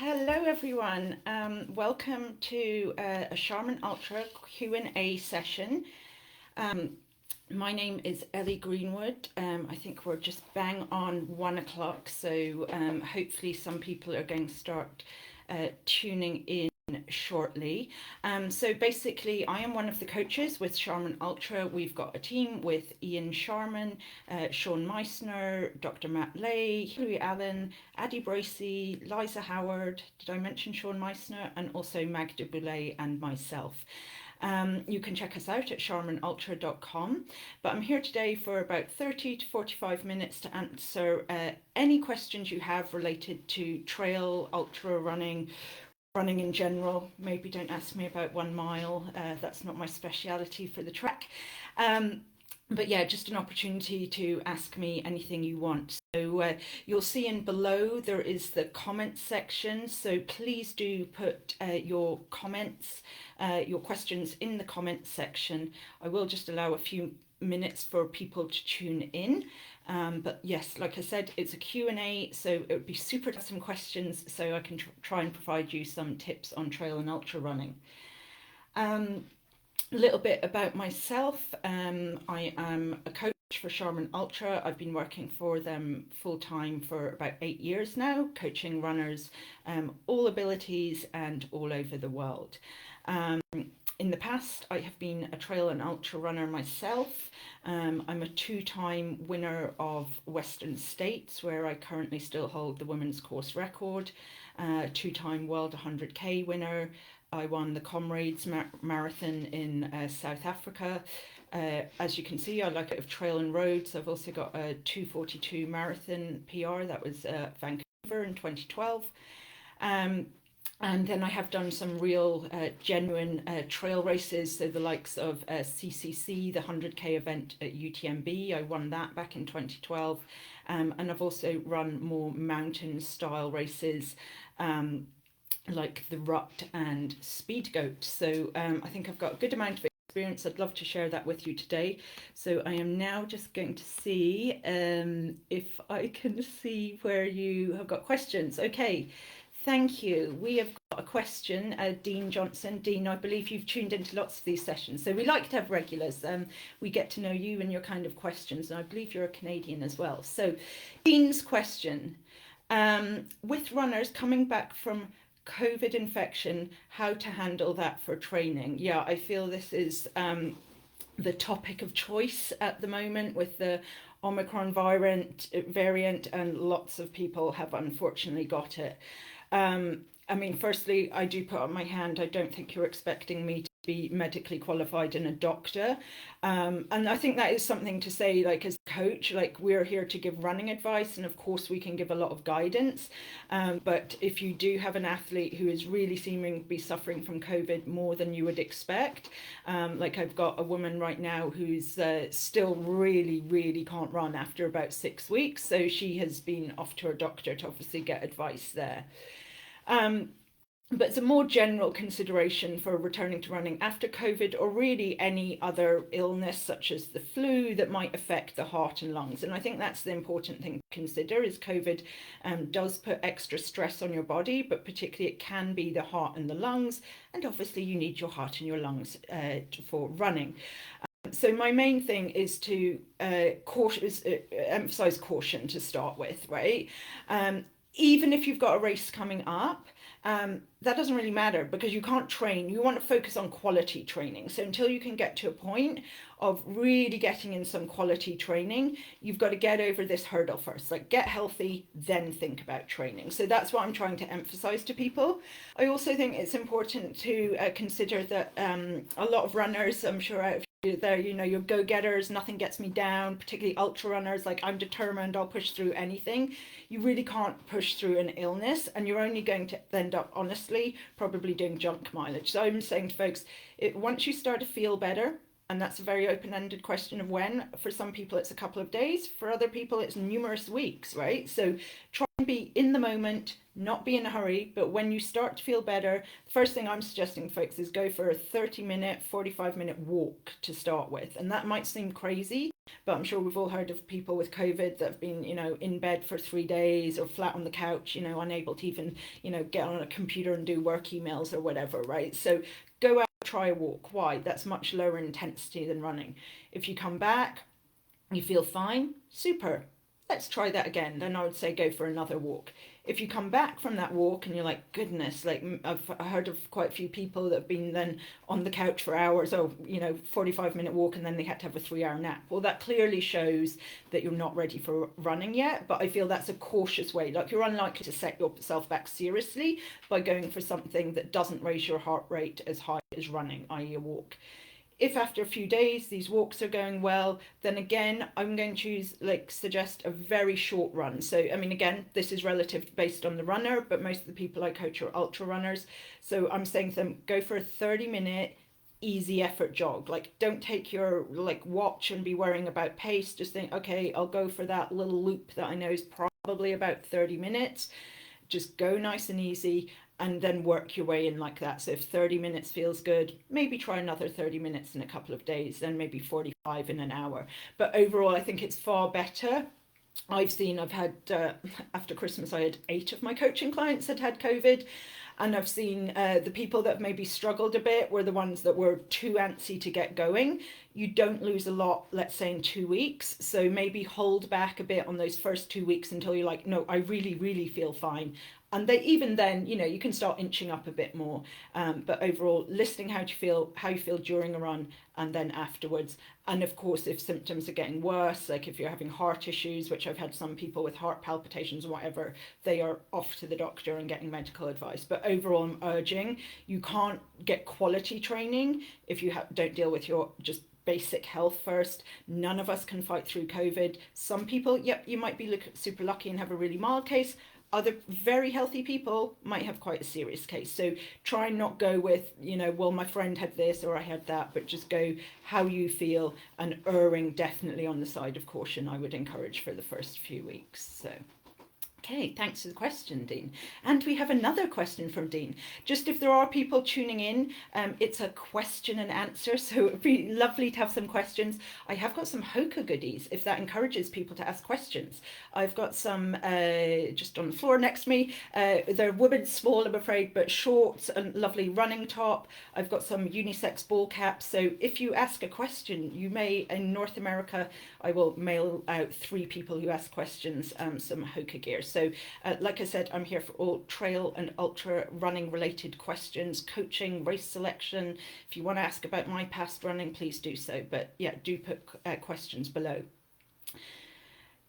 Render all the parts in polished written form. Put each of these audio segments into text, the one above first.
Hello everyone, welcome to a Sharman Ultra Q&A session. My name is Ellie Greenwood. I think we're just bang on 1 o'clock, so hopefully some people are going to start tuning in shortly. So basically I am one of the coaches with Sharman Ultra. We've got a team with Ian Sharman, Sean Meissner, Dr. Matt Lay, Louis Allen, Addie Bracey, Liza Howard, did I mention Sean Meissner, and also Magda Boulay and myself. You can check us out at sharmanultra.com, but I'm here today for about 30 to 45 minutes to answer any questions you have related to trail, ultra running in general. Maybe don't ask me about 1 mile, that's not my speciality for the track. But yeah, just an opportunity to ask me anything you want. So you'll see in below there is the comments section, so please do put your comments, your questions in the comments section. I will just allow a few minutes for people to tune in. But yes, like I said, it's a Q&A, so it would be super to have some questions so I can try and provide you some tips on trail and ultra running. A little bit about myself. I am a coach for Sharman Ultra. I've been working for them full-time for about 8 years now, coaching runners, all abilities and all over the world. In the past, I have been a trail and ultra runner myself. I'm a 2-time winner of Western States, where I currently still hold the women's course record, 2-time world 100k winner. I won the Comrades Marathon in South Africa. As you can see, I like it of trail and roads. I've also got a 2:42 marathon PR, that was Vancouver in 2012. And then I have done some real genuine trail races, so the likes of CCC, the 100k event at UTMB. I won that back in 2012. And I've also run more mountain style races like the Rut and Speed Goat. So I think I've got a good amount of experience. I'd love to share that with you today. So I am now just going to see if I can see where you have got questions. Okay. Thank you. We have got a question, Dean Johnson. Dean, I believe you've tuned into lots of these sessions, so we like to have regulars. We get to know you and your kind of questions, and I believe you're a Canadian as well. So Dean's question, with runners coming back from COVID infection, how to handle that for training? Yeah, I feel this is the topic of choice at the moment with the Omicron variant, and lots of people have unfortunately got it. I mean, firstly, I do put up my hand. I don't think you're expecting me to be medically qualified and a doctor. And I think that is something to say, like, as a coach, like, we're here to give running advice, and of course we can give a lot of guidance. But if you do have an athlete who is really seeming to be suffering from COVID more than you would expect, like I've got a woman right now who's still really can't run after about 6 weeks. So she has been off to her doctor to obviously get advice there. But it's a more general consideration for returning to running after COVID, or really any other illness such as the flu that might affect the heart and lungs. And I think that's the important thing to consider, is COVID does put extra stress on your body, but particularly it can be the heart and the lungs. And obviously you need your heart and your lungs for running. So my main thing is to emphasize caution to start with, right? Even if you've got a race coming up, that doesn't really matter, because you can't train. You want to focus on quality training. So until you can get to a point of really getting in some quality training, you've got to get over this hurdle first. Like, get healthy, then think about training. So that's what I'm trying to emphasize to people. I also think it's important to consider that a lot of runners, I'm sure out of there, you know, your go-getters, nothing gets me down, particularly ultra runners, like, I'm determined, I'll push through anything. You really can't push through an illness, and you're only going to end up, honestly, probably doing junk mileage. So I'm saying to folks, once you start to feel better, and that's a very open-ended question of when. For some people it's a couple of days, for other people it's numerous weeks, right? So try be in the moment, not be in a hurry, but when you start to feel better, the first thing I'm suggesting folks is go for a 30-minute, 45-minute walk to start with. And that might seem crazy, but I'm sure we've all heard of people with COVID that have been, in bed for 3 days or flat on the couch, unable to even, get on a computer and do work emails or whatever, right? So go out, try a walk. Why? That's much lower intensity than running. If you come back, you feel fine, super. Let's try that again. Then I would say go for another walk. If you come back from that walk and you're like, goodness, like I've heard of quite a few people that have been then on the couch for hours, or 45-minute walk, and then they had to have a 3-hour nap. Well, that clearly shows that you're not ready for running yet, but I feel that's a cautious way. Like, you're unlikely to set yourself back seriously by going for something that doesn't raise your heart rate as high as running, i.e. a walk. If after a few days these walks are going well, then again, I'm going to suggest a very short run. So, I mean, again, this is relative based on the runner, but most of the people I coach are ultra runners. So I'm saying to them, go for a 30-minute easy effort jog. Like, don't take your watch and be worrying about pace. Just think, okay, I'll go for that little loop that I know is probably about 30 minutes. Just go nice and easy, and then work your way in like that. So if 30 minutes feels good, maybe try another 30 minutes in a couple of days, then maybe 45 in an hour. But overall, I think it's far better. I've had, after Christmas, I had 8 of my coaching clients had COVID. And I've seen the people that have maybe struggled a bit were the ones that were too antsy to get going. You don't lose a lot, let's say, in 2 weeks. So maybe hold back a bit on those first 2 weeks until you're like, no, I really, really feel fine. And even then, you can start inching up a bit more. But overall, listening how you feel during a run and then afterwards. And of course, if symptoms are getting worse, like if you're having heart issues, which I've had some people with heart palpitations or whatever, they are off to the doctor and getting medical advice. But overall, I'm urging, you can't get quality training if you don't deal with your just basic health first. None of us can fight through COVID. Some people, yep, you might be super lucky and have a really mild case. Other very healthy people might have quite a serious case. So try and not go with, well, my friend had this or I had that, but just go how you feel, and erring definitely on the side of caution, I would encourage for the first few weeks. So. Okay, thanks for the question, Dean. And we have another question from Dean. Just if there are people tuning in, it's a question and answer, so it'd be lovely to have some questions. I have got some Hoka goodies, if that encourages people to ask questions. I've got some just on the floor next to me. They're women's small, I'm afraid, but shorts and lovely running top. I've got some unisex ball caps. So if you ask a question, you may, in North America, I will mail out 3 people who ask questions some Hoka gear. So like I said, I'm here for all trail and ultra running related questions, coaching, race selection. If you want to ask about my past running, please do so. But yeah, do put questions below.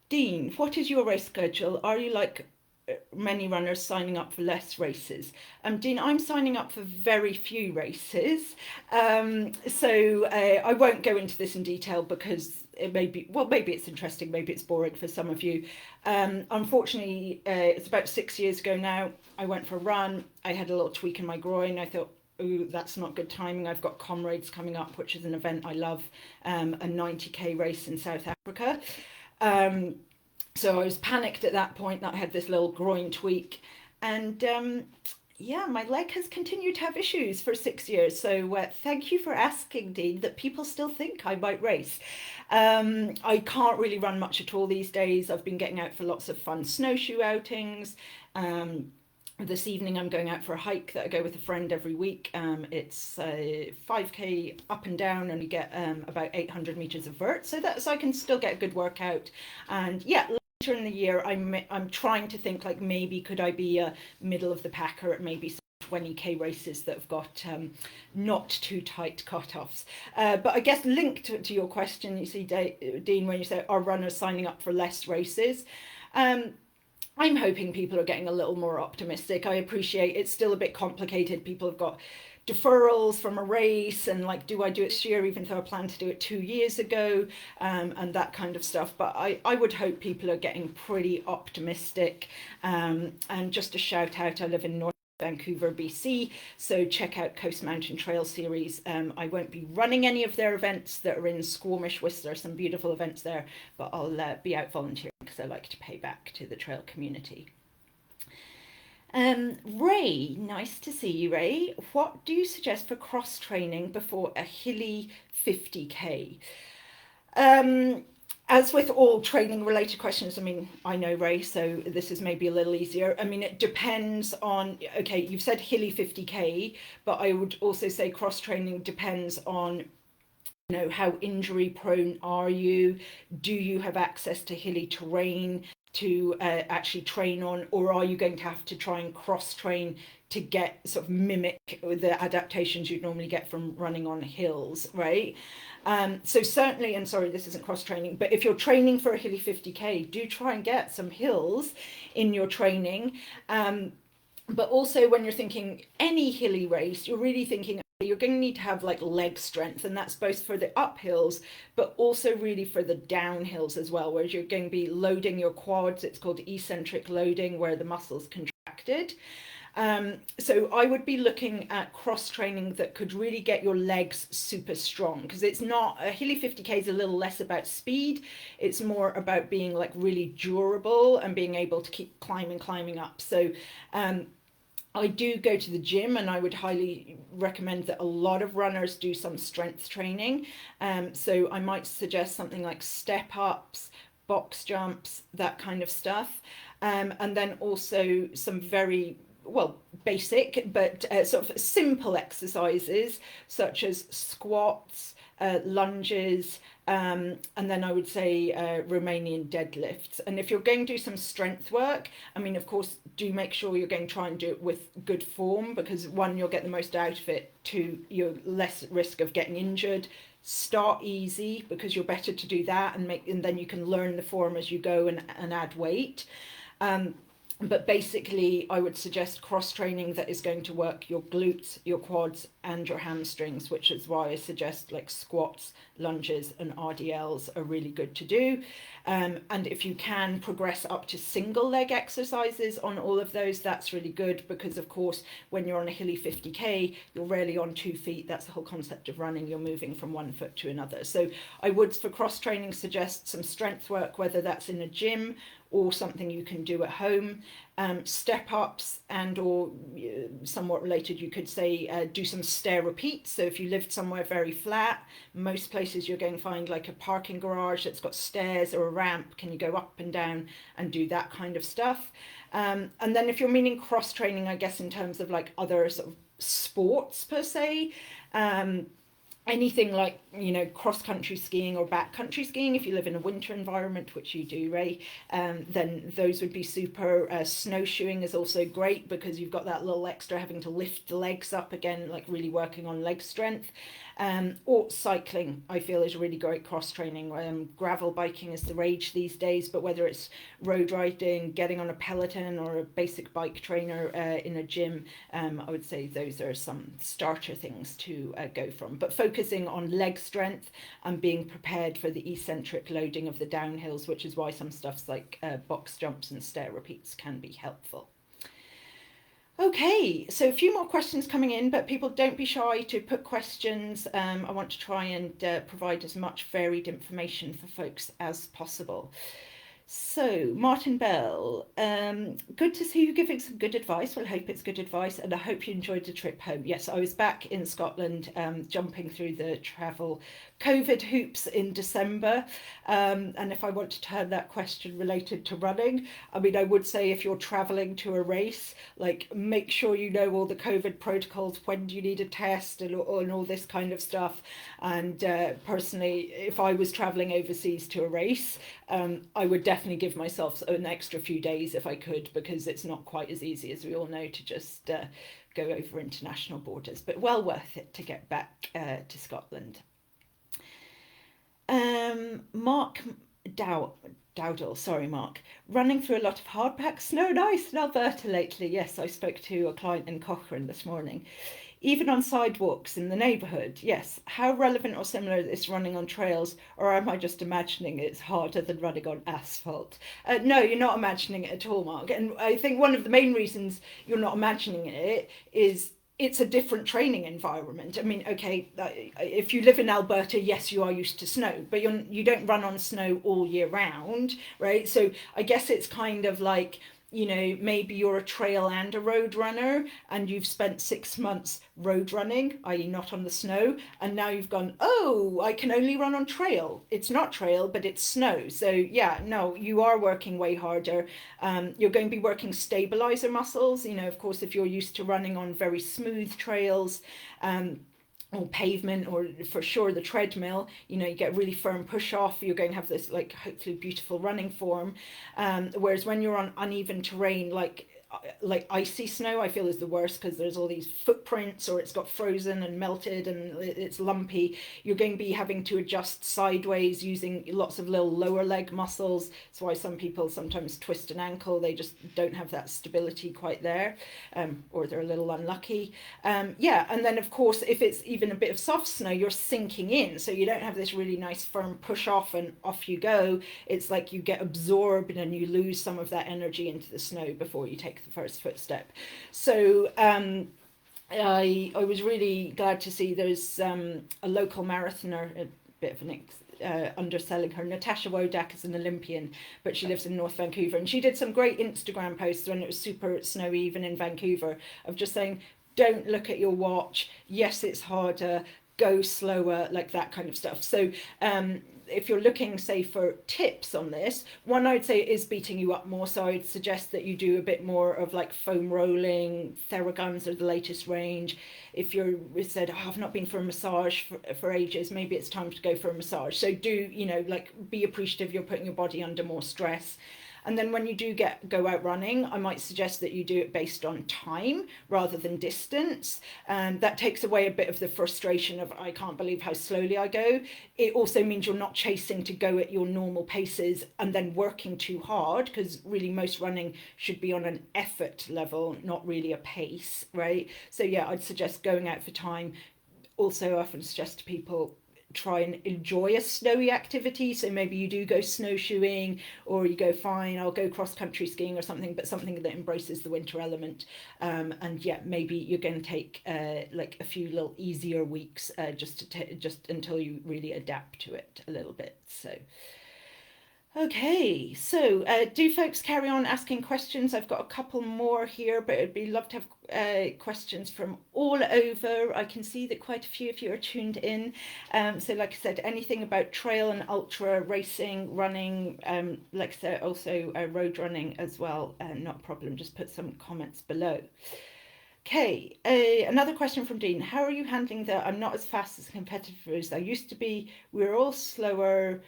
Dean, what is your race schedule? Are you like many runners signing up for less races? Dean, I'm signing up for very few races. So I won't go into this in detail because it may be, well, maybe it's interesting, maybe it's boring for some of you. Unfortunately, it's about 6 years ago now, I went for a run. I had a little tweak in my groin. I thought, ooh, that's not good timing. I've got Comrades coming up, which is an event I love, a 90k race in South Africa. So I was panicked at that point that I had this little groin tweak. And yeah, my leg has continued to have issues for 6 years. So thank you for asking, Dean, that people still think I might race. I can't really run much at all these days. I've been getting out for lots of fun snowshoe outings. This evening I'm going out for a hike that I go with a friend every week. It's 5k up and down, and we get about 800 meters of vert, so I can still get a good workout. And yeah, later in the year I'm trying to think, like, maybe could I be a middle of the packer at maybe some 20k races that have got not too tight cutoffs. But I guess linked to your question, you see, Dean, when you say are runners signing up for less races, I'm hoping people are getting a little more optimistic. I appreciate it's still a bit complicated. People have got deferrals from a race, and like, do I do it this year even though I planned to do it 2 years ago, and that kind of stuff. But I would hope people are getting pretty optimistic. And just a shout out, I live in North Vancouver, BC, so check out Coast Mountain Trail Series. I won't be running any of their events that are in Squamish, Whistler, some beautiful events there, but I'll be out volunteering because I like to pay back to the trail community. Ray, nice to see you, Ray. What do you suggest for cross training before a hilly 50k? Um, as with all training related questions, I mean, I know Ray, so this is maybe a little easier. I mean, it depends on, okay, you've said hilly 50k, but I would also say cross training depends on, you know, how injury prone are you? Do you have access to hilly terrain to actually train on, or are you going to have to try and cross train to get sort of mimic the adaptations you'd normally get from running on hills, right? So certainly, and sorry, this isn't cross training, but if you're training for a hilly 50k, do try and get some hills in your training. But also when you're thinking any hilly race, you're really thinking you're going to need to have like leg strength, and that's both for the uphills but also really for the downhills as well, whereas you're going to be loading your quads. It's called eccentric loading, where the muscles contracted. So I would be looking at cross training that could really get your legs super strong, because it's not, a hilly 50k is a little less about speed. It's more about being like really durable and being able to keep climbing up. So I do go to the gym, and I would highly recommend that a lot of runners do some strength training. So I might suggest something like step ups, box jumps, that kind of stuff. And then also some very, well, basic but sort of simple exercises such as squats, lunges, and then I would say Romanian deadlifts. And if you're going to do some strength work, I mean, of course, do make sure you're going to try and do it with good form, because one, you'll get the most out of it, two, you're less at risk of getting injured. Start easy, because you're better to do that, and then you can learn the form as you go and add weight. But basically, I would suggest cross training that is going to work your glutes, your quads, and your hamstrings, which is why I suggest like squats, lunges, and RDLs are really good to do. And if you can progress up to single leg exercises on all of those, that's really good, because of course, when you're on a hilly 50k, you're rarely on 2 feet. That's the whole concept of running. You're moving from one foot to another. So I would, for cross training, suggest some strength work, whether that's in a gym or something you can do at home. Step ups, and or somewhat related, you could say do some stair repeats. So if you lived somewhere very flat, most places you're going to find like a parking garage that's got stairs or a ramp. Can you go up and down and do that kind of stuff? And then if you're meaning cross training, I guess in terms of like other sort of sports per se, anything like, you know, cross country skiing or backcountry skiing, if you live in a winter environment, which you do, Ray, then those would be super. Snowshoeing is also great, because you've got that little extra having to lift the legs up again, like really working on leg strength. Or cycling, I feel, is really great cross training. Gravel biking is the rage these days, but whether it's road riding, getting on a Peloton, or a basic bike trainer in a gym, I would say those are some starter things to go from. But focusing on leg strength and being prepared for the eccentric loading of the downhills, which is why some stuffs like box jumps and stair repeats can be helpful. Okay, so a few more questions coming in, but people, don't be shy to put questions. I want to try and provide as much varied information for folks as possible. So, Martin Bell, good to see you giving some good advice. Well, I hope it's good advice, and I hope you enjoyed the trip home. Yes, I was back in Scotland, jumping through the travel COVID hoops in December. And if I want to turn that question related to running, I mean, I would say if you're traveling to a race, like make sure you know all the COVID protocols, when do you need a test, and all this kind of stuff. And personally, if I was traveling overseas to a race, I would definitely give myself an extra few days if I could, because it's not quite as easy, as we all know, to just go over international borders, but well worth it to get back to Scotland. Mark Dowdle, sorry Mark, running through a lot of hardpack snow and ice in Alberta lately. Yes, I spoke to a client in Cochrane this morning. Even on sidewalks in the neighbourhood, yes. How relevant or similar is this running on trails, or am I just imagining it's harder than running on asphalt? No, you're not imagining it at all, Mark. And I think one of the main reasons you're not imagining it is it's a different training environment. I mean, okay, if you live in Alberta, yes, you are used to snow, but you don't run on snow all year round, right? So I guess it's kind of like, you know, maybe you're a trail and a road runner and you've spent 6 months road running, i.e. not on the snow, and now you've gone, oh, I can only run on trail. It's not trail, but it's snow. So yeah, no, you are working way harder. You're going to be working stabilizer muscles. You know, of course, if you're used to running on very smooth trails, or pavement, or for sure the treadmill, you know, you get really firm push off, you're going to have this like hopefully beautiful running form, whereas when you're on uneven terrain like icy snow, I feel is the worst, because there's all these footprints, or it's got frozen and melted and it's lumpy. You're going to be having to adjust sideways using lots of little lower leg muscles. That's why some people sometimes twist an ankle, they just don't have that stability quite there, or they're a little unlucky. Yeah, and then of course if it's even a bit of soft snow, you're sinking in, so you don't have this really nice firm push off and off you go. It's like you get absorbed and you lose some of that energy into the snow before you take the first footstep. So I was really glad to see there's a local marathoner, a bit of an underselling her. Natasha Wodak is an Olympian, but she lives in North Vancouver, and she did some great Instagram posts when it was super snowy even in Vancouver, of just saying, don't look at your watch, yes it's harder, go slower, like that kind of stuff. So if you're looking, say, for tips on this, one I'd say is beating you up more. So I'd suggest that you do a bit more of like foam rolling. Theraguns are the latest range. If you're said, oh, I've not been for a massage for ages, maybe it's time to go for a massage. So do, you know, like be appreciative you're putting your body under more stress. And then when you do go out running, I might suggest that you do it based on time rather than distance. That takes away a bit of the frustration of, I can't believe how slowly I go. It also means you're not chasing to go at your normal paces and then working too hard, because really most running should be on an effort level, not really a pace, right? So yeah, I'd suggest going out for time. Also, I often suggest to people, try and enjoy a snowy activity. So maybe you do go snowshoeing, or you go, fine, I'll go cross country skiing or something, but something that embraces the winter element. And yeah, maybe you're going to take like a few little easier weeks, just until you really adapt to it a little bit. So okay, so do folks carry on asking questions. I've got a couple more here, but it'd be lovely to have questions from all over. I can see that quite a few of you are tuned in. So like I said, anything about trail and ultra racing, running, like I said, also road running as well, not a problem. Just put some comments below. Okay, another question from Dean. How are you handling the I'm not as fast as competitors as I used to be? We're all slower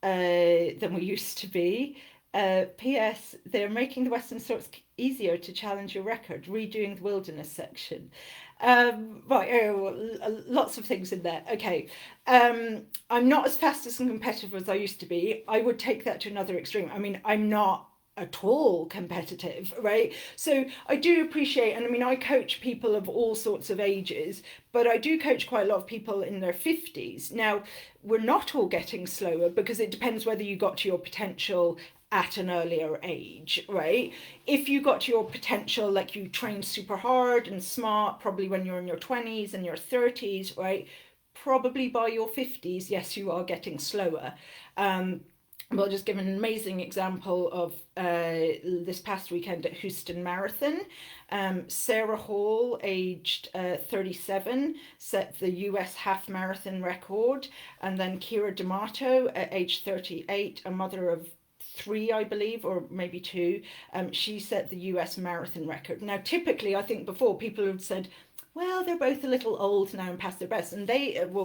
than we used to be. P.S. They're making the Western Sorts easier to challenge your record, redoing the wilderness section. Right, lots of things in there. Okay, I'm not as fast as competitive as I used to be. I would take that to another extreme. I mean, I'm not at all competitive, right? So I do appreciate, and I mean, I coach people of all sorts of ages, but I do coach quite a lot of people in their 50s. Now, we're not all getting slower, because it depends whether you got to your potential at an earlier age, right? If you got to your potential, like you trained super hard and smart, probably when you're in your 20s and your 30s, right? Probably by your 50s, yes, you are getting slower. I'll just give an amazing example of this past weekend at Houston Marathon. Sarah Hall, aged 37, set the US half marathon record. And then Kira D'Amato, at age 38, a mother of 3, I believe, or maybe 2, she set the US marathon record. Now, typically, I think before, people have said, well, they're both a little old now and past their best. And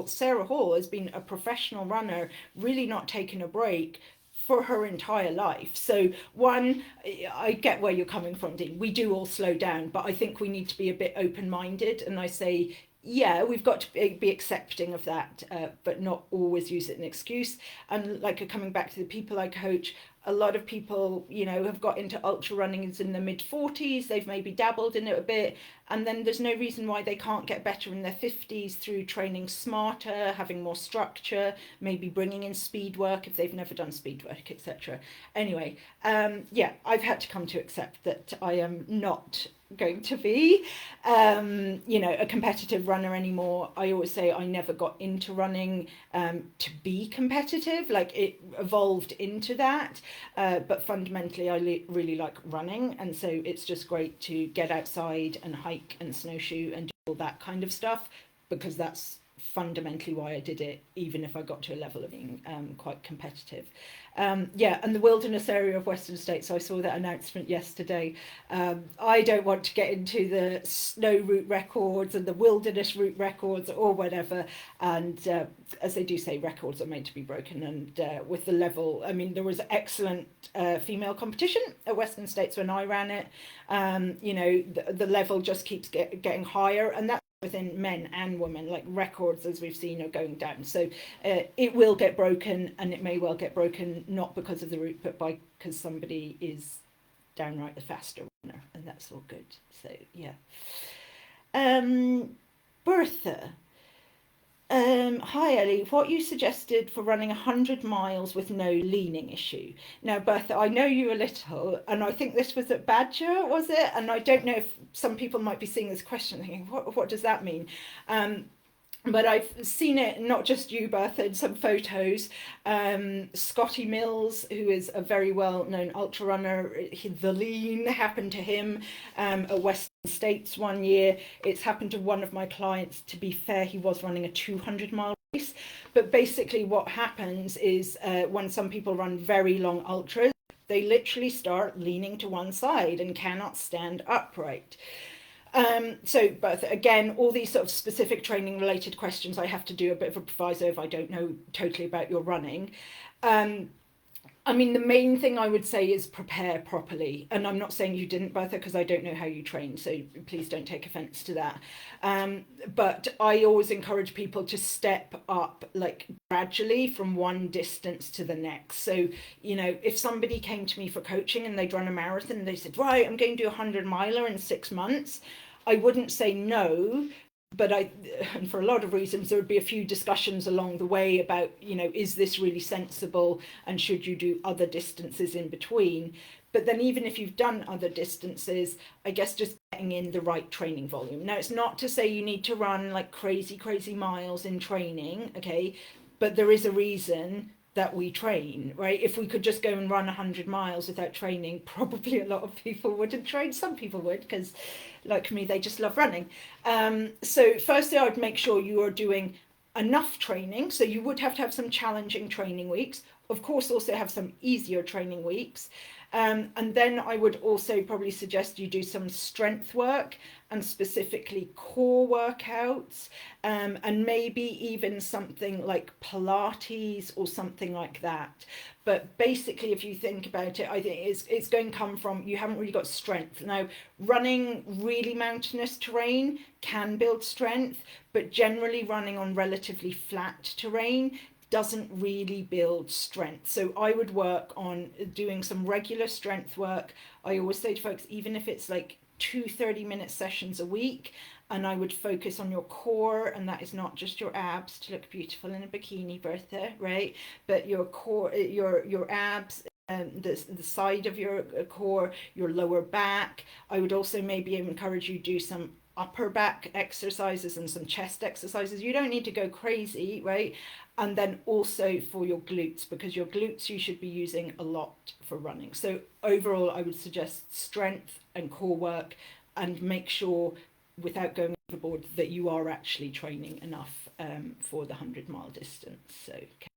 Sarah Hall has been a professional runner, really not taking a break for her entire life. So one, I get where you're coming from, Dean. We do all slow down, but I think we need to be a bit open-minded. And I say, yeah, we've got to be accepting of that, but not always use it as an excuse. And like coming back to the people I coach, a lot of people, you know, have got into ultra running in the mid-40s. They've maybe dabbled in it a bit, and then there's no reason why they can't get better in their 50s through training smarter, having more structure, maybe bringing in speed work if they've never done speed work, etc. Anyway, yeah, I've had to come to accept that I am not going to be, a competitive runner anymore. I always say I never got into running to be competitive. Like it evolved into that, but fundamentally I really like running, and so it's just great to get outside and hike and snowshoe and do all that kind of stuff, because that's fundamentally why I did it, even if I got to a level of being quite competitive. Yeah, and the wilderness area of Western States, I saw that announcement yesterday. I don't want to get into the snow route records and the wilderness route records or whatever. And as they do say, records are made to be broken. And with the level, I mean, there was excellent female competition at Western States when I ran it. The level just keeps getting higher, and that's within men and women. Like records, as we've seen, are going down. So it will get broken, and it may well get broken not because of the route, but because somebody is downright the faster runner, and that's all good. So yeah. Bertha, hi Ellie, what you suggested for running 100 miles with no leaning issue. Now, Bertha, I know you a little, and I think this was at Badger, was it? And I don't know if some people might be seeing this question thinking, what does that mean? But I've seen it, not just you, Bertha, in some photos. Scotty Mills, who is a very well-known ultra runner, the lean happened to him at Western States one year. It's happened to one of my clients. To be fair, he was running a 200-mile race. But basically what happens is when some people run very long ultras, they literally start leaning to one side and cannot stand upright. But again, all these sort of specific training related questions, I have to do a bit of a proviso if I don't know totally about your running. I mean, the main thing I would say is prepare properly. And I'm not saying you didn't, Bertha, because I don't know how you train, so please don't take offense to that. But I always encourage people to step up like gradually from one distance to the next. So, if somebody came to me for coaching and they'd run a marathon and they said, right, I'm going to do 100-miler in 6 months, I wouldn't say no, but and for a lot of reasons, there would be a few discussions along the way about, is this really sensible and should you do other distances in between? But then even if you've done other distances, I guess just getting in the right training volume. Now, it's not to say you need to run like crazy miles in training, okay? But there is a reason that we train, right? If we could just go and run 100 miles without training, probably a lot of people wouldn't train. Some people would, because like me, they just love running. So firstly, I would make sure you are doing enough training. So you would have to have some challenging training weeks. Of course, also have some easier training weeks. And then I would also probably suggest you do some strength work and specifically core workouts, and maybe even something like Pilates or something like that. But basically, if you think about it, I think it's going to come from you haven't really got strength. Now, running really mountainous terrain can build strength, but generally running on relatively flat terrain doesn't really build strength. So I would work on doing some regular strength work. I always say to folks, even if it's like 2 30-minute sessions a week, and I would focus on your core, and that is not just your abs to look beautiful in a bikini, Bertha, right? But your core, your abs, the side of your core, your lower back. I would also maybe encourage you to do some upper back exercises and some chest exercises. You don't need to go crazy, right? And then also for your glutes, because your glutes you should be using a lot for running. So overall, I would suggest strength and core work, and make sure, without going overboard, that you are actually training enough for the 100-mile distance. So, okay.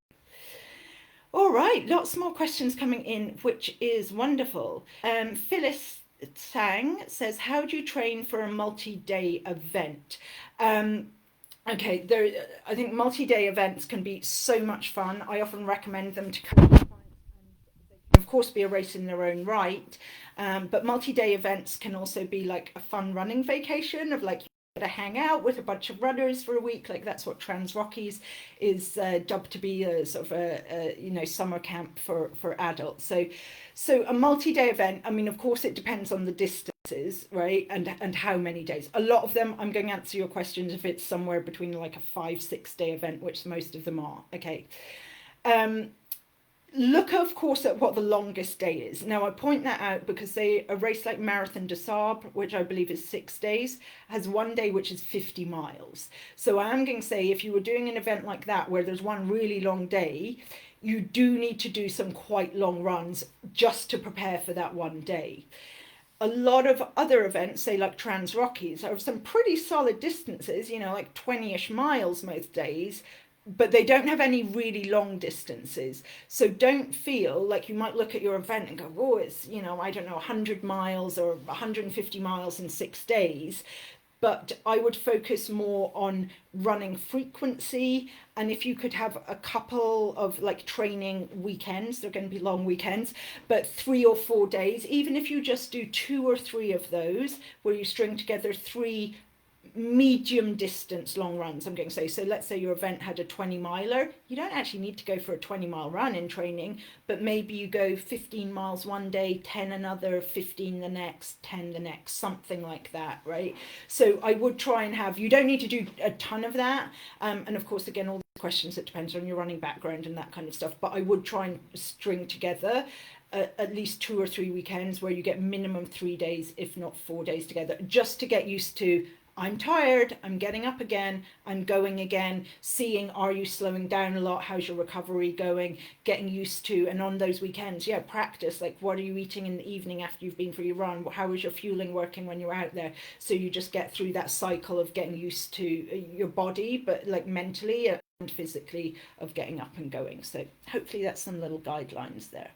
All right, lots more questions coming in, which is wonderful. Phyllis Sang says, how do you train for a multi-day event? Okay, I think multi-day events can be so much fun. I often recommend them to come, and they can of course be a race in their own right, but multi-day events can also be like a fun running vacation of like to hang out with a bunch of runners for a week. Like that's what Trans Rockies is dubbed to be, a sort of a summer camp for adults. So a multi-day event, I mean, of course it depends on the distances, right, and how many days. A lot of them, I'm going to answer your questions if it's somewhere between like a 5-6 day event, which most of them are. Okay. Look, of course, at what the longest day is. Now, I point that out because a race like Marathon des Sables, which I believe is 6 days, has one day which is 50 miles. So I am going to say if you were doing an event like that where there's one really long day, you do need to do some quite long runs just to prepare for that one day. A lot of other events, say like Trans Rockies, are some pretty solid distances, like 20-ish miles most days, but they don't have any really long distances. So don't feel like you might look at your event and go, oh, it's, I don't know, 100 miles or 150 miles in 6 days. But I would focus more on running frequency. And if you could have a couple of like training weekends, they're going to be long weekends, but 3 or 4 days, even if you just do 2 or 3 of those, where you string together 3 medium distance long runs, I'm going to say. So let's say your event had a 20 miler. You don't actually need to go for a 20-mile run in training, but maybe you go 15 miles one day, 10 another, 15 the next, 10 the next, something like that, right? So I would try and have, you don't need to do a ton of that. And of course, again, all the questions, it depends on your running background and that kind of stuff, but I would try and string together at least 2 or 3 weekends where you get minimum 3 days, if not 4 days together, just to get used to, I'm tired, I'm getting up again, I'm going again, seeing, are you slowing down a lot, how's your recovery going, getting used to, and on those weekends, practice, like what are you eating in the evening after you've been for your run, how is your fueling working when you're out there, so you just get through that cycle of getting used to your body, but like mentally and physically, of getting up and going. So hopefully that's some little guidelines there.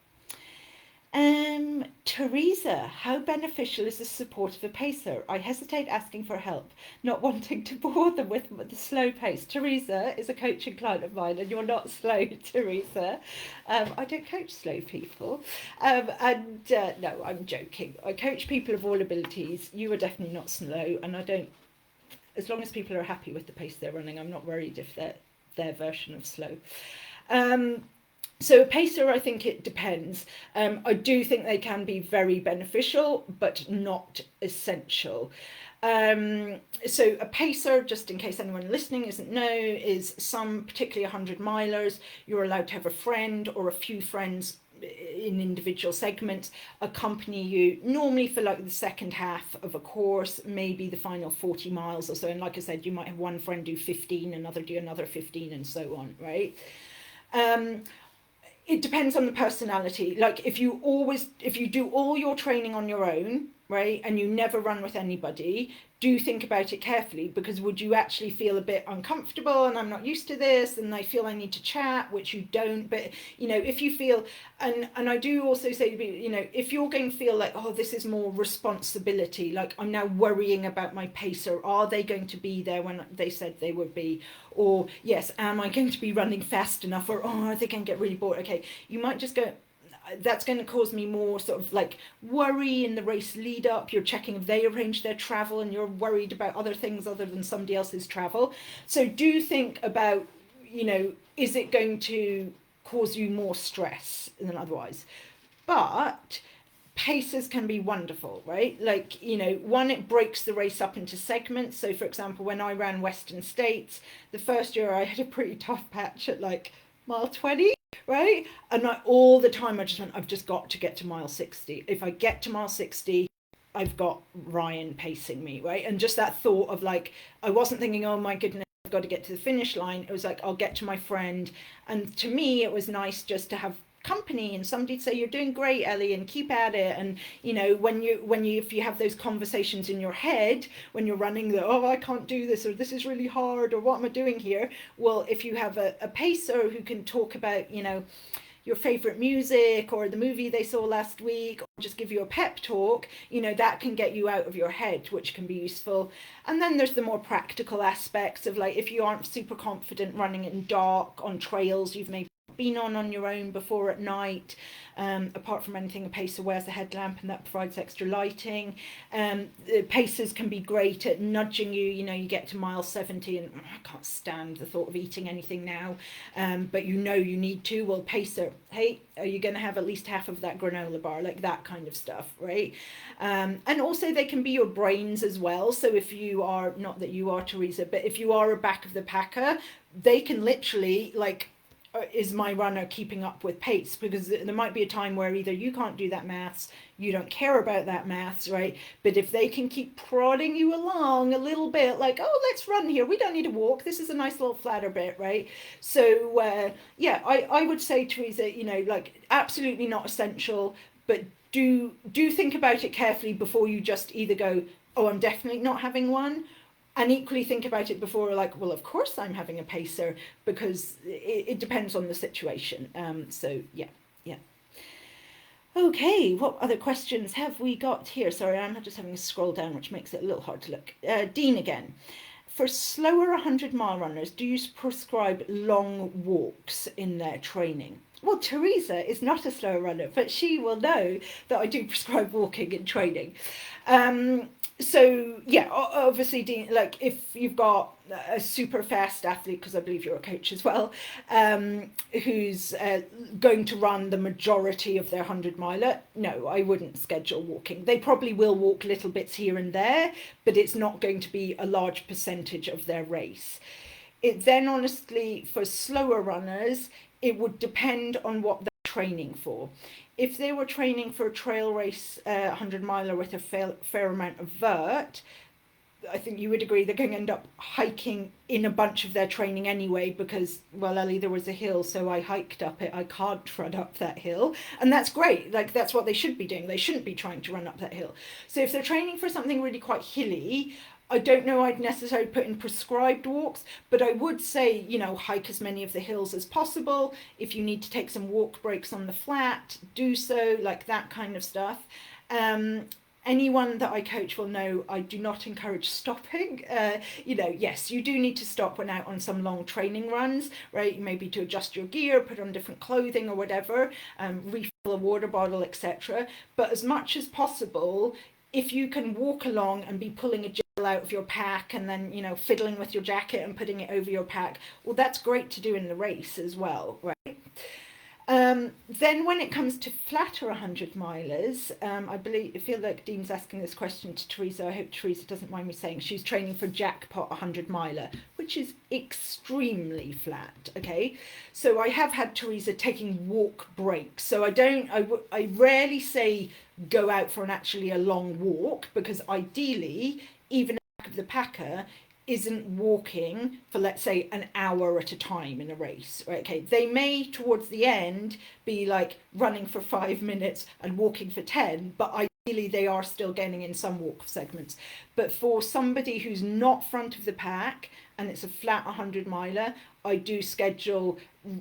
Teresa, how beneficial is the support of a pacer? I hesitate asking for help, not wanting to bore them with the slow pace. Teresa is a coaching client of mine, and you're not slow, Teresa. I don't coach slow people. No, I'm joking. I coach people of all abilities. You are definitely not slow, and I don't, as long as people are happy with the pace they're running, I'm not worried if they're their version of slow. So a pacer, I think it depends. I do think they can be very beneficial, but not essential. So a pacer, just in case anyone listening isn't know, is some, particularly 100 milers, you're allowed to have a friend or a few friends in individual segments accompany you, normally for like the second half of a course, maybe the final 40 miles or so. And like I said, you might have one friend do 15, another do another 15, and so on, right? It depends on the personality. Like if you do all your training on your own, right, and you never run with anybody, do think about it carefully, because would you actually feel a bit uncomfortable, and I'm not used to this, and I feel I need to chat, which you don't. But if you feel, and I do also say to people, if you're going to feel like, oh, this is more responsibility, like I'm now worrying about my pacer, are they going to be there when they said they would be, or yes, am I going to be running fast enough, or oh, are they going to get really bored? Okay, you might just go, that's going to cause me more sort of like worry in the race lead up. You're checking if they arrange their travel, and you're worried about other things other than somebody else's travel. So do think about, is it going to cause you more stress than otherwise? But paces can be wonderful, right? Like, one, it breaks the race up into segments. So for example, when I ran Western States, the first year I had a pretty tough patch at like mile 20, right? And all the time I just went, I've just got to get to mile 60. If I get to mile 60, I've got Ryan pacing me, right? And just that thought of like, I wasn't thinking, oh my goodness, I've got to get to the finish line. It was like, I'll get to my friend. And to me, it was nice just to have company and somebody to say, you're doing great, Ellie, and keep at it. And when you if you have those conversations in your head when you're running, oh, I can't do this, or this is really hard, or what am I doing here? Well, if you have a pacer who can talk about your favorite music or the movie they saw last week, or just give you a pep talk, that can get you out of your head, which can be useful. And then there's the more practical aspects of, like, if you aren't super confident running in dark on trails you've maybe been on your own before at night, apart from anything, a pacer wears a headlamp, and that provides extra lighting. The pacers can be great at nudging you. You get to mile 70 and I can't stand the thought of eating anything now, but you need to. Well, pacer, hey, are you going to have at least half of that granola bar? Like that kind of stuff, right? And also they can be your brains as well. So if you are, not that you are, Teresa, but if you are a back of the packer, they can literally like is my runner keeping up with pace? Because there might be a time where either you can't do that maths, you don't care about that maths, right? But if they can keep prodding you along a little bit, like, oh, let's run here, we don't need to walk, this is a nice little flatter bit, right? So yeah, I would say, Teresa, like, absolutely not essential, but do think about it carefully before you just either go, oh, I'm definitely not having one, and equally think about it before, like, well, of course I'm having a pacer, because it depends on the situation. So yeah, yeah. Okay, what other questions have we got here? Sorry, I'm just having a scroll down, which makes it a little hard to look. Dean again. For slower 100-mile runners, do you prescribe long walks in their training? Well, Teresa is not a slow runner, but she will know that I do prescribe walking in training. So yeah, obviously, Dean, like, if you've got a super fast athlete, because I believe you're a coach as well, who's going to run the majority of their 100-miler, no, I wouldn't schedule walking. They probably will walk little bits here and there, but it's not going to be a large percentage of their race. It then, honestly, for slower runners, it would depend on what they're training for. If they were training for a trail race, 100-miler with a fair amount of vert, I think you would agree they're going to end up hiking in a bunch of their training anyway, because, well, Ellie, there was a hill, so I hiked up it. I can't run up that hill. And that's great. Like, that's what they should be doing. They shouldn't be trying to run up that hill. So if they're training for something really quite hilly, I don't know I'd necessarily put in prescribed walks, but I would say, hike as many of the hills as possible. If you need to take some walk breaks on the flat, do so, like that kind of stuff. Anyone that I coach will know I do not encourage stopping. Yes, you do need to stop when out on some long training runs, right? Maybe to adjust your gear, put on different clothing or whatever, refill a water bottle, etc. But as much as possible, if you can walk along and be pulling a gel out of your pack and then, fiddling with your jacket and putting it over your pack, well, that's great to do in the race as well, right? Then when it comes to flatter 100-milers, I feel like Dean's asking this question to Teresa. I hope Teresa doesn't mind me saying she's training for jackpot 100-miler, which is extremely flat, okay? So I have had Teresa taking walk breaks. So I rarely say go out for a long walk, because ideally, even the back of the packer isn't walking for, let's say, an hour at a time in a race, right? Okay, they may towards the end be like running for 5 minutes and walking for 10, but ideally they are still getting in some walk segments. But for somebody who's not front of the pack and it's a flat 100-miler, I do schedule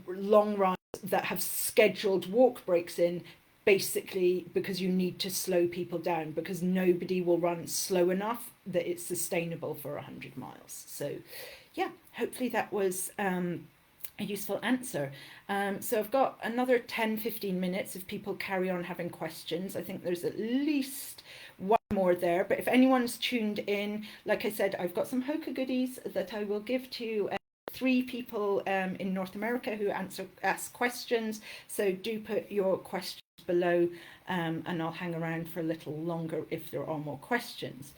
long runs that have scheduled walk breaks in, basically because you need to slow people down, because nobody will run slow enough that it's sustainable for 100 miles. So yeah, hopefully that was a useful answer. So I've got another 10-15 minutes if people carry on having questions. I think there's at least one more there, but if anyone's tuned in, like I said, I've got some Hoka goodies that I will give to 3 people in North America who ask questions. So do put your questions below, and I'll hang around for a little longer if there are more questions.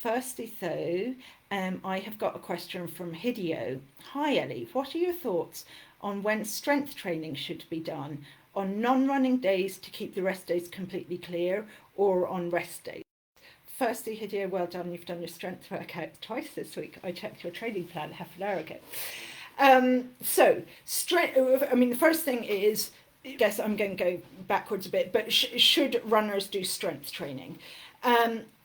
Firstly though, I have got a question from Hideo. Hi Ellie, what are your thoughts on when strength training should be done? On non-running days to keep the rest days completely clear, or on rest days? Firstly, Hideo, well done, you've done your strength workout twice this week. I checked your training plan half an hour ago. The first thing is, I guess I'm going to go backwards a bit, but should runners do strength training?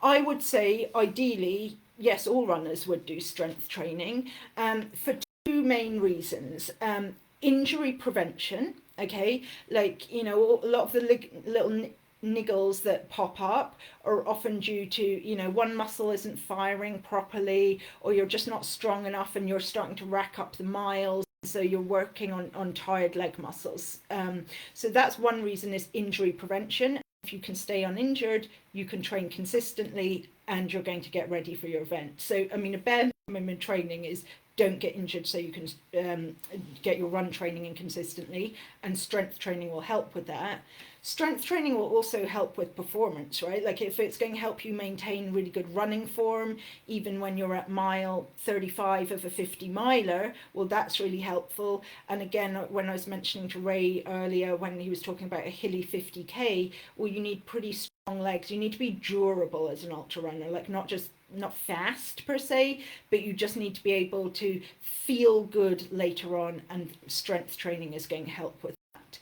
I would say ideally, yes, all runners would do strength training, for 2 main reasons. Injury prevention, okay, like, a lot of the little niggles that pop up are often due to, one muscle isn't firing properly, or you're just not strong enough and you're starting to rack up the miles. So you're working on tired leg muscles. So that's one reason, is injury prevention. If you can stay uninjured, you can train consistently and you're going to get ready for your event. So, a bare minimum in training is don't get injured so you can get your run training in consistently, and strength training will help with that. Strength training will also help with performance, right? Like if it's going to help you maintain really good running form, even when you're at mile 35 of a 50 miler, well, that's really helpful. And again, when I was mentioning to Ray earlier, when he was talking about a hilly 50K, well, you need pretty strong legs. You need to be durable as an ultra runner, like not fast per se, but you just need to be able to feel good later on, and strength training is going to help with that.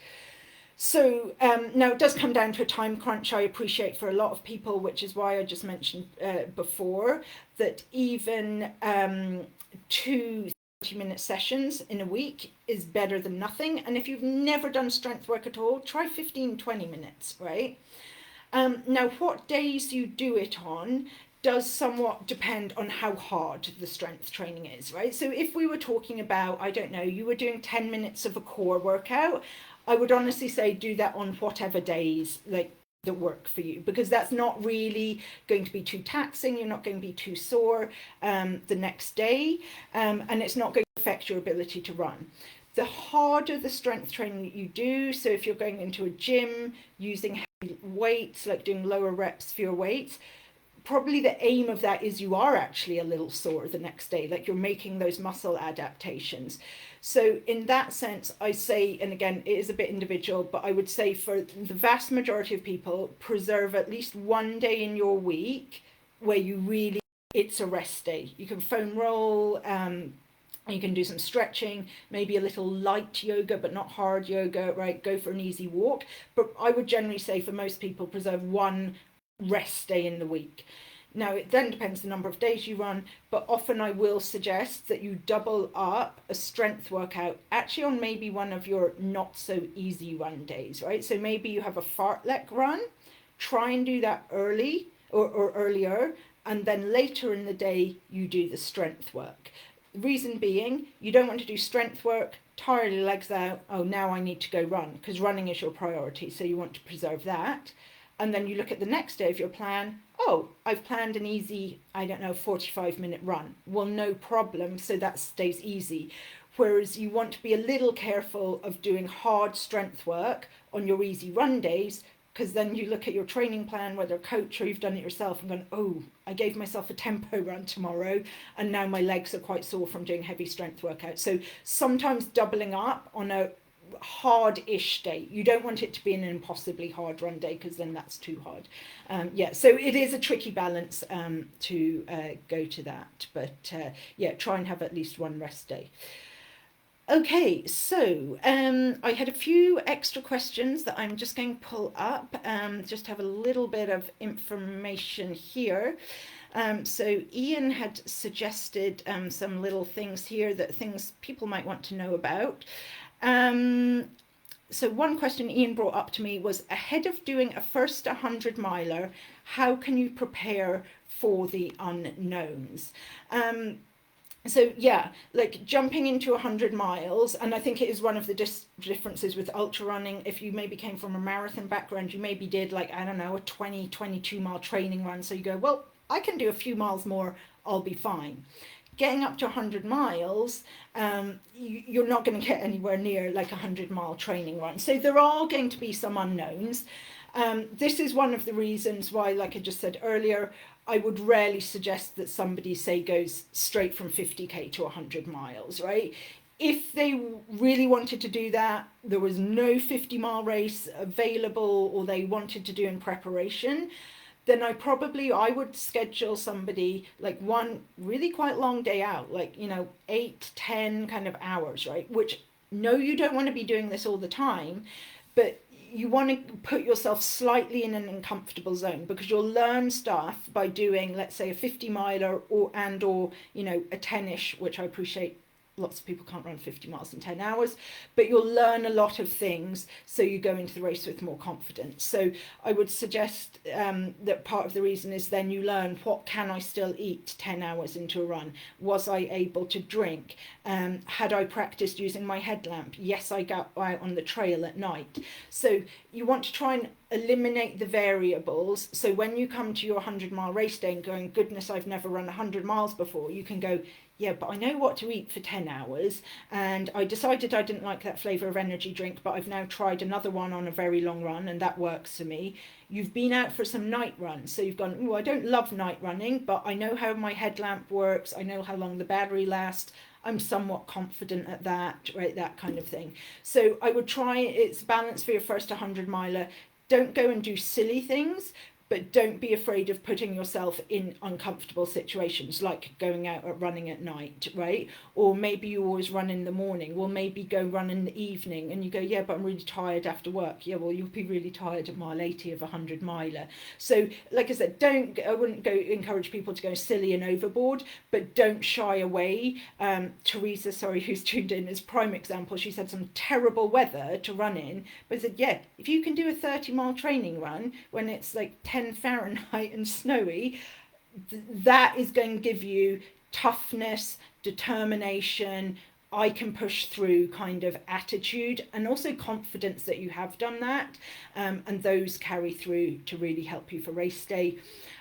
So now it does come down to a time crunch, I appreciate, for a lot of people, which is why I just mentioned before that even 2 30-minute sessions in a week is better than nothing. And if you've never done strength work at all, try 15-20 minutes, right? Now, what days you do it on does somewhat depend on how hard the strength training is, right? So if we were talking about, I don't know, you were doing 10 minutes of a core workout, I would honestly say do that on whatever days like that work for you, because that's not really going to be too taxing. You're not going to be too sore the next day, and it's not going to affect your ability to run. The harder the strength training that you do, so if you're going into a gym using heavy weights, like doing lower reps for your weights, probably the aim of that is you are actually a little sore the next day, like you're making those muscle adaptations. So in that sense, I say, and again, it is a bit individual, but I would say for the vast majority of people, preserve at least one day in your week where you really, it's a rest day. You can foam roll, you can do some stretching, maybe a little light yoga, but not hard yoga, right? Go for an easy walk. But I would generally say for most people, preserve one rest day in the week. Now, it then depends the number of days you run, but often I will suggest that you double up a strength workout actually on maybe one of your not so easy run days, right? So maybe you have a fartlek run, try and do that early or earlier, and then later in the day you do the strength work. Reason being, you don't want to do strength work, tire your legs out, oh, now I need to go run, because running is your priority, so you want to preserve that. And then you look at the next day of your plan, oh, I've planned an easy, 45-minute run. Well, no problem, so that stays easy. Whereas you want to be a little careful of doing hard strength work on your easy run days, because then you look at your training plan, whether coach or you've done it yourself, and gone, oh, I gave myself a tempo run tomorrow, and now my legs are quite sore from doing heavy strength workout. So sometimes doubling up on a hard-ish day. You don't want it to be an impossibly hard run day, because then that's too hard. So it is a tricky balance to go to that. But try and have at least one rest day. Okay, so I had a few extra questions that I'm just going to pull up, just to have a little bit of information here. So Ian had suggested some little things here, that things people might want to know about. So one question Ian brought up to me was, ahead of doing a first 100 miler, how can you prepare for the unknowns? So yeah, like jumping into 100 miles, and I think it is one of the differences with ultra running. If you maybe came from a marathon background, you maybe did like, I don't know, a 22 mile training run. So you go, well, I can do a few miles more, I'll be fine. Getting up to 100 miles, you're not going to get anywhere near like a 100-mile training run. So there are going to be some unknowns. This is one of the reasons why, like I just said earlier, I would rarely suggest that somebody, say, goes straight from 50k to 100 miles, right? If they really wanted to do that, there was no 50-mile race available, or they wanted to do in preparation, then I would schedule somebody like one really quite long day out, like, 8-10 kind of hours, right? Which, no, you don't want to be doing this all the time, but you want to put yourself slightly in an uncomfortable zone, because you'll learn stuff by doing, let's say, a 50 miler or a 10ish, which I appreciate lots of people can't run 50 miles in 10 hours, but you'll learn a lot of things, so you go into the race with more confidence. So I would suggest that part of the reason is then you learn, what can I still eat 10 hours into a run? Was I able to drink? Had I practiced using my headlamp? Yes, I got out on the trail at night. So you want to try and eliminate the variables. So when you come to your 100-mile race day and going, goodness, I've never run 100 miles before, you can go, yeah, but I know what to eat for 10 hours. And I decided I didn't like that flavour of energy drink, but I've now tried another one on a very long run and that works for me. You've been out for some night runs. So you've gone, oh, I don't love night running, but I know how my headlamp works. I know how long the battery lasts. I'm somewhat confident at that, right? That kind of thing. So I would try, it's balance for your first 100 miler. Don't go and do silly things, but don't be afraid of putting yourself in uncomfortable situations, like going out at running at night, right? Or maybe you always run in the morning. Well, maybe go run in the evening and you go, yeah, but I'm really tired after work. Yeah, well, you'll be really tired at mile 80 of a 100 miler. So like I said, I wouldn't go encourage people to go silly and overboard, but don't shy away. Teresa, sorry, who's tuned in, is prime example. She's had some terrible weather to run in, but I said, yeah, if you can do a 30-mile training run when it's like 10 Fahrenheit and snowy, that is going to give you toughness, determination, I can push through kind of attitude, and also confidence that you have done that, and those carry through to really help you for race day.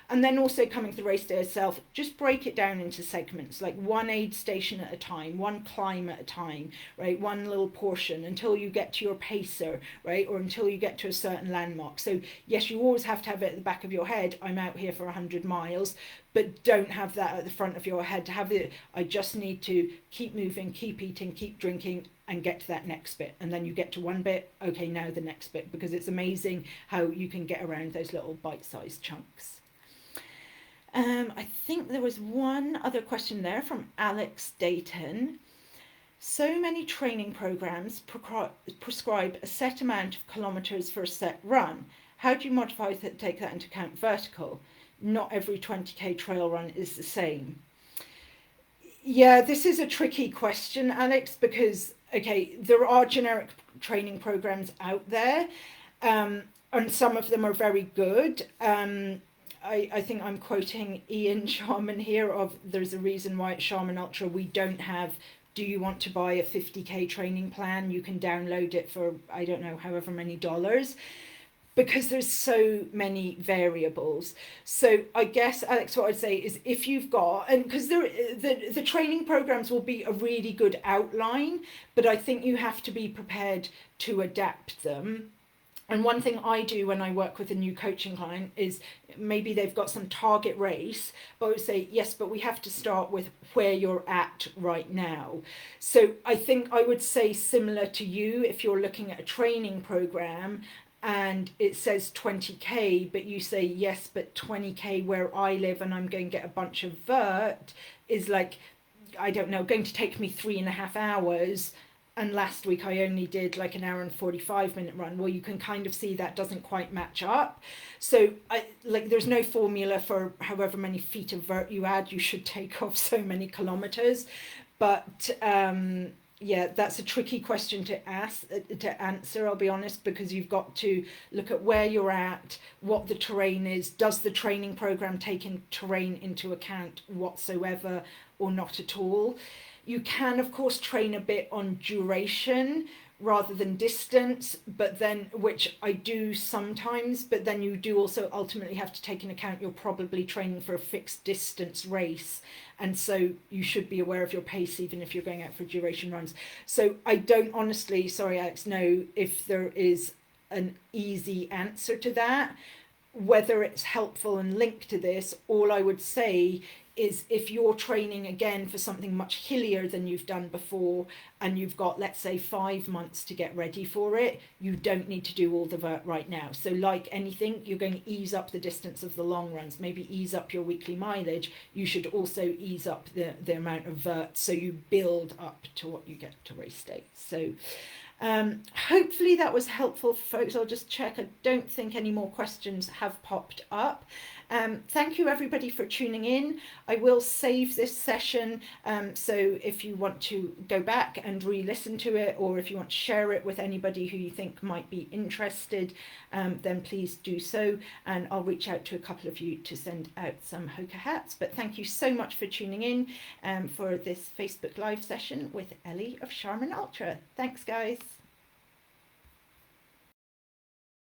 And then also coming to the race day itself, just break it down into segments, like one aid station at a time, one climb at a time, right? One little portion until you get to your pacer, right? Or until you get to a certain landmark. So yes, you always have to have it at the back of your head, I'm out here for 100 miles, but don't have that at the front of your head. To have it, I just need to keep moving, keep eating, keep drinking, and get to that next bit. And then you get to one bit, okay, now the next bit, because it's amazing how you can get around those little bite-sized chunks. I think there was one other question there from Alex Dayton. So many training programs prescribe a set amount of kilometres for a set run. How do you modify to take that into account vertical? Not every 20k trail run is the same. Yeah, this is a tricky question, Alex, because, okay, there are generic training programs out there, and some of them are very good. I think I'm quoting Ian Sharman here of there's a reason why at Sharman Ultra we don't have, do you want to buy a 50k training plan? You can download it for, I don't know, however many dollars, because there's so many variables. So I guess, Alex, what I'd say is if you've got, and because the training programs will be a really good outline, but I think you have to be prepared to adapt them. And one thing I do when I work with a new coaching client is maybe they've got some target race, but I would say, yes, but we have to start with where you're at right now. So I think I would say similar to you, if you're looking at a training program and it says 20k, but you say, yes, but 20k where I live and I'm going to get a bunch of vert is like, I don't know, going to take me 3.5 hours. And last week I only did like an hour and 45-minute run. Well, you can kind of see that doesn't quite match up. So there's no formula for however many feet of vert you add, you should take off so many kilometers. But yeah, that's a tricky question to answer, I'll be honest, because you've got to look at where you're at, what the terrain is. Does the training program take terrain into account whatsoever or not at all? You can, of course, train a bit on duration rather than distance, but then, which I do sometimes, but then you do also ultimately have to take into account you're probably training for a fixed distance race. And so you should be aware of your pace, even if you're going out for duration runs. So I don't honestly, sorry, Alex, know if there is an easy answer to that. Whether it's helpful and linked to this, all I would say is if you're training again for something much hillier than you've done before and you've got, let's say, 5 months to get ready for it, you don't need to do all the vert right now. So like anything, you're going to ease up the distance of the long runs, maybe ease up your weekly mileage. You should also ease up the amount of vert so you build up to what you get to race day. So hopefully that was helpful, folks. I'll just check. I don't think any more questions have popped up. Thank you everybody for tuning in. I will save this session, so if you want to go back and re-listen to it, or if you want to share it with anybody who you think might be interested, then please do so, and I'll reach out to a couple of you to send out some Hoka hats. But thank you so much for tuning in for this Facebook Live session with Ellie of Sharman Ultra. Thanks, guys.